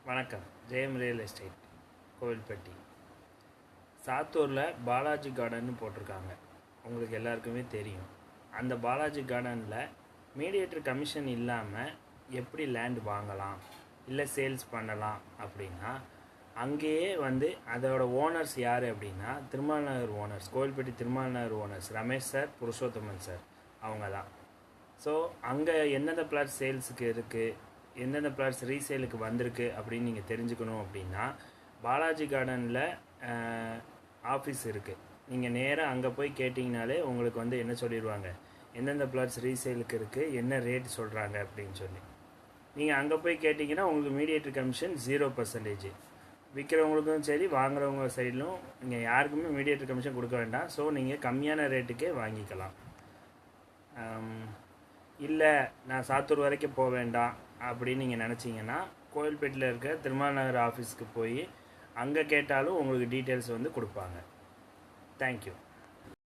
வணக்கம். ஜெயம் real estate Kovilpatti. சாத்தூரில் Balaji கார்டன்னு போட்டிருக்காங்க. உங்களுக்கு எல்லாருக்குமே தெரியும். அந்த பாலாஜி கார்டனில் மீடியேட்டர் கமிஷன் இல்லாமல் எப்படி லேண்ட் வாங்கலாம் இல்லை சேல்ஸ் பண்ணலாம் அப்படின்னா, அங்கேயே அதோட ஓனர்ஸ் யார் அப்படின்னா Thirumal Nagar owners, Kovilpatti Thirumal Nagar owners Ramesh sir, Purushothaman sir, அவங்க தான். ஸோ அங்கே எந்தெந்த பிளாட் சேல்ஸுக்கு இருக்குது, எந்தெந்த பிளாட்ஸ் ரீசேலுக்கு வந்திருக்கு அப்படின்னு நீங்கள் தெரிஞ்சுக்கணும் அப்படின்னா, பாலாஜி கார்டனில் ஆஃபீஸ் இருக்குது. நீங்கள் நேராக அங்கே போய் கேட்டிங்கனாலே உங்களுக்கு என்ன சொல்லிடுவாங்க, எந்தெந்த பிளாட்ஸ் ரீசேலுக்கு இருக்குது, என்ன ரேட் சொல்கிறாங்க அப்படின்னு சொல்லி. நீங்கள் அங்கே போய் கேட்டிங்கன்னா உங்களுக்கு மீடியேட்டர் கமிஷன் 0%. விற்கிறவங்களுக்கும் சரி வாங்குறவங்க சைட்லும் நீங்கள் யாருக்குமே மீடியேட்டர் கமிஷன் கொடுக்க வேண்டாம். ஸோ நீங்கள் கம்மியான ரேட்டுக்கே வாங்கிக்கலாம். இல்லை நான் சாத்தூர் வரைக்கும் போக வேண்டாம் அப்படின்னு நீங்கள் நினச்சிங்கன்னா, கோவில்பேட்டில் இருக்க திருமால் நகர் ஆஃபீஸ்க்கு போய் அங்கே கேட்டாலும் உங்களுக்கு டீட்டெயில்ஸ் கொடுப்பாங்க. தேங்க்யூ.